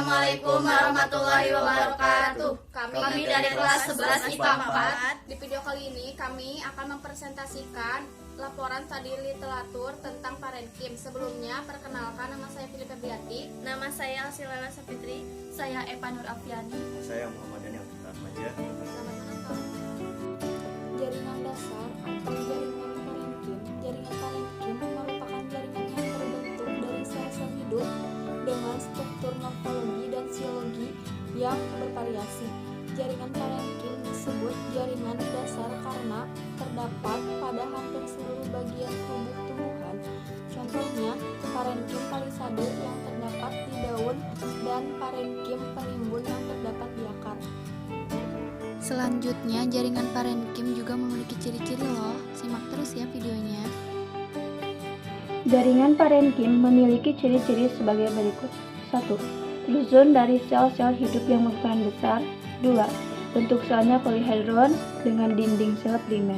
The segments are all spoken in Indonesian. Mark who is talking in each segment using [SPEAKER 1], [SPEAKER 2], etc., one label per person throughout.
[SPEAKER 1] Assalamualaikum warahmatullahi wabarakatuh. Kami dari kelas 11 IPA 4.
[SPEAKER 2] Di video kali ini kami akan mempresentasikan laporan studi literatur tentang Parenkim. Sebelumnya, perkenalkan, nama saya Fili Febriati.
[SPEAKER 1] Nama saya Silana Sapitri. Saya Eva Nur Afiani.
[SPEAKER 3] Saya Muhammad Daniel Rahmaja.
[SPEAKER 2] Selamat menonton. Jaringan dasar atau jaringan Parenkim. Jaringan Parenkim merupakan jaringan yang terbentuk dari sel-sel hidup dengan struktur morfologi dan fisiologi yang bervariasi. Jaringan parenkim disebut jaringan dasar karena terdapat pada hampir seluruh bagian tubuh tumbuhan. Contohnya, parenkim palisade yang terdapat di daun dan parenkim penimbun yang terdapat di akar.
[SPEAKER 4] Selanjutnya, jaringan parenkim juga memiliki ciri-ciri loh. Simak terus ya videonya.
[SPEAKER 5] Jaringan parenkim memiliki ciri-ciri sebagai berikut. 1. Tersusun dari sel-sel hidup yang berukuran besar. 2. Bentuk selnya polihedron dengan dinding sel primer.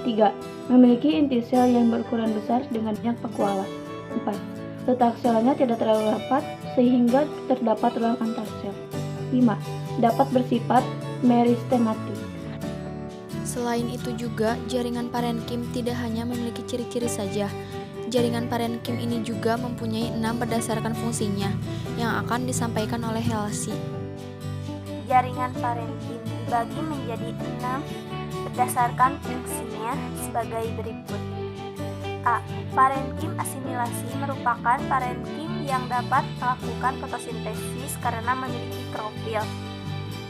[SPEAKER 5] 3. Memiliki inti sel yang berukuran besar dengan banyak vakuola. 4. Letak selnya tidak terlalu rapat sehingga terdapat ruang antar sel. 5. Dapat bersifat meristematik.
[SPEAKER 4] Selain itu juga, jaringan parenkim tidak hanya memiliki ciri-ciri saja. Jaringan parenkim ini juga mempunyai 6 berdasarkan fungsinya yang akan disampaikan oleh Helsi.
[SPEAKER 6] Jaringan parenkim dibagi menjadi 6 berdasarkan fungsinya sebagai berikut. A. Parenkim asimilasi merupakan parenkim yang dapat melakukan fotosintesis karena memiliki klorofil.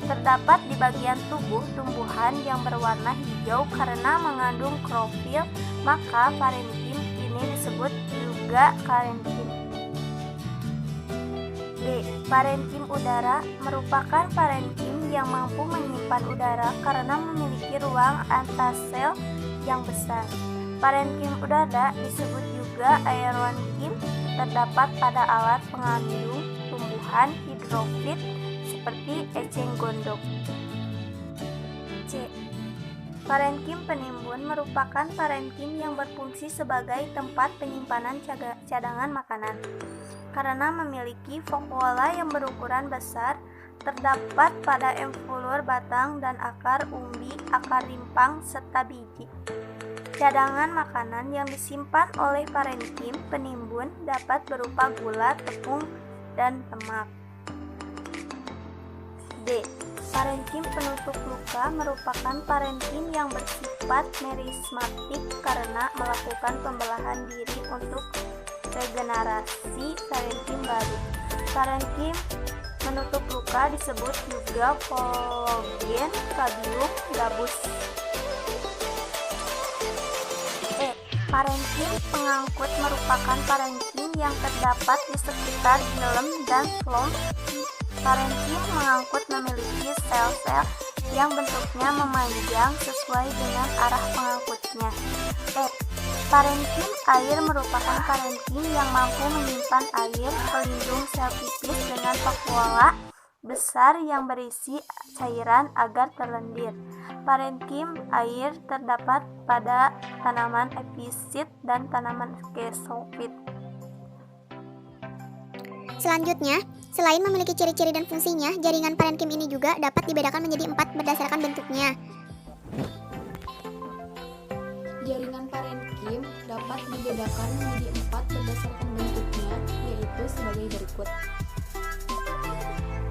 [SPEAKER 6] Terdapat di bagian tubuh tumbuhan yang berwarna hijau karena mengandung klorofil, maka parenkim ini disebut juga parenkim. D. Parenkim udara merupakan parenkim yang mampu menyimpan udara karena memiliki ruang antarsel yang besar. Parenkim udara disebut juga aeronkim, terdapat pada alat pengandung tumbuhan hidrofit seperti eceng gondok. C. Parenkim penimbun merupakan parenkim yang berfungsi sebagai tempat penyimpanan cadangan makanan. Karena memiliki vakuola yang berukuran besar, terdapat pada emfulur batang dan akar umbi, akar rimpang, serta biji. Cadangan makanan yang disimpan oleh parenkim penimbun dapat berupa gula, tepung, dan lemak. D. Parenkim penutup luka merupakan parenkim yang bersifat merismatik karena melakukan pembelahan diri untuk regenerasi parenkim baru. Parenkim menutup luka disebut juga Phlogium cabium gabus. E. Parenkim pengangkut merupakan parenkim yang terdapat di sekitar xilem dan phloem. Parenkim mengangkut memiliki sel-sel yang bentuknya memanjang sesuai dengan arah pengangkutnya. F. Parenkim air merupakan parenkim yang mampu menyimpan air pelindung sel pipis dengan vakuola besar yang berisi cairan agar terlendir. Parenkim air terdapat pada tanaman episit dan tanaman kesofit.
[SPEAKER 7] Selanjutnya, selain memiliki ciri-ciri dan fungsinya, jaringan parenkim ini juga dapat dibedakan menjadi 4 berdasarkan bentuknya.
[SPEAKER 2] Jaringan parenkim dapat dibedakan menjadi 4 berdasarkan bentuknya, yaitu sebagai berikut.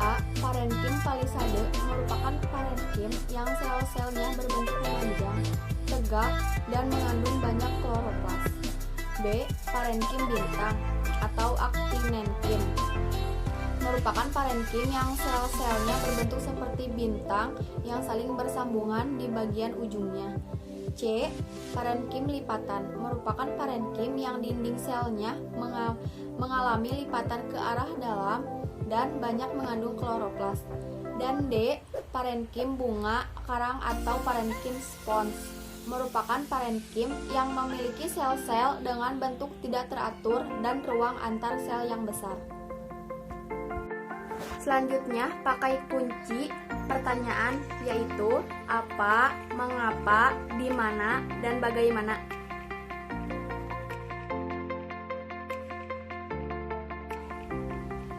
[SPEAKER 2] A. Parenkim palisade merupakan parenkim yang sel-selnya berbentuk memanjang, tegak, dan mengandung banyak kloroplas. B. Parenkim bintang atau actinenkim merupakan parenkim yang sel-selnya berbentuk seperti bintang yang saling bersambungan di bagian ujungnya. C. Parenkim lipatan merupakan parenkim yang dinding selnya mengalami lipatan ke arah dalam dan banyak mengandung kloroplas. Dan D. Parenkim bunga karang atau parenkim spons merupakan parenkim yang memiliki sel-sel dengan bentuk tidak teratur dan ruang antar sel yang besar. Selanjutnya, pakai kunci pertanyaan yaitu apa, mengapa, di mana, dan bagaimana.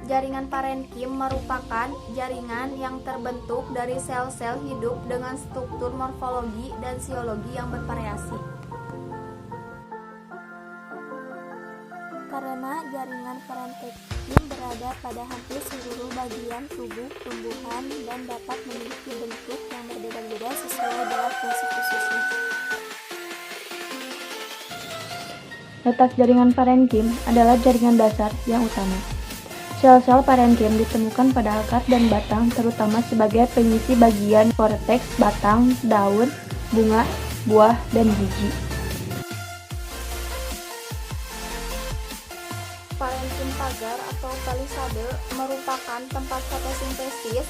[SPEAKER 2] Jaringan parenkim merupakan jaringan yang terbentuk dari sel-sel hidup dengan struktur morfologi dan siologi yang bervariasi.
[SPEAKER 6] Karena jaringan parenkim berada pada hampir seluruh bagian tubuh tumbuhan dan dapat memiliki bentuk yang berbeda-beda sesuai dengan fungsi khususnya.
[SPEAKER 5] Letak jaringan parenkim adalah jaringan dasar yang utama. Sel-sel parenkim ditemukan pada akar dan batang terutama sebagai pengisi bagian korteks batang, daun, bunga, buah, dan biji.
[SPEAKER 2] Parenkim pagar atau palisade merupakan tempat fotosintesis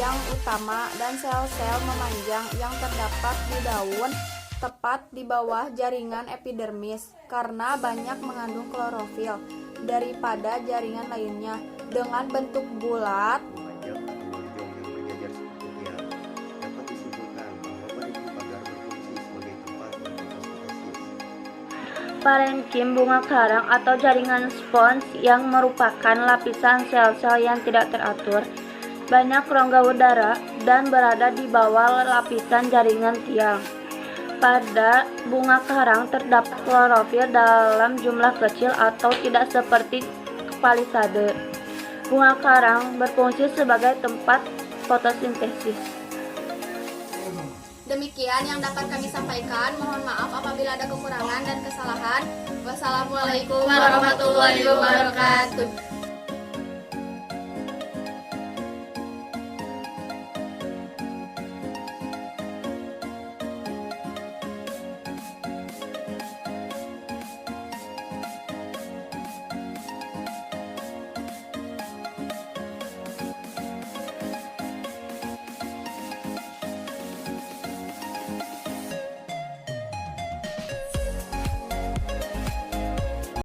[SPEAKER 2] yang utama dan sel-sel memanjang yang terdapat di daun tepat di bawah jaringan epidermis karena banyak mengandung klorofil daripada jaringan lainnya dengan bentuk bulat.
[SPEAKER 3] memanjang atau lonjong yang berjajar seperti tiang. Dapat disimpulkan bahwa parenkim pagar berfungsi sebagai tempat untuk fotosintesis.
[SPEAKER 5] Parenkim bunga karang atau jaringan spons yang merupakan lapisan sel-sel yang tidak teratur, banyak rongga udara dan berada di bawah lapisan jaringan tiang. Pada bunga karang terdapat klorofil dalam jumlah kecil atau tidak seperti palisade. Bunga karang berfungsi sebagai tempat fotosintesis.
[SPEAKER 1] Demikian yang dapat kami sampaikan. Mohon maaf apabila ada kekurangan dan kesalahan. Wassalamualaikum warahmatullahi wabarakatuh.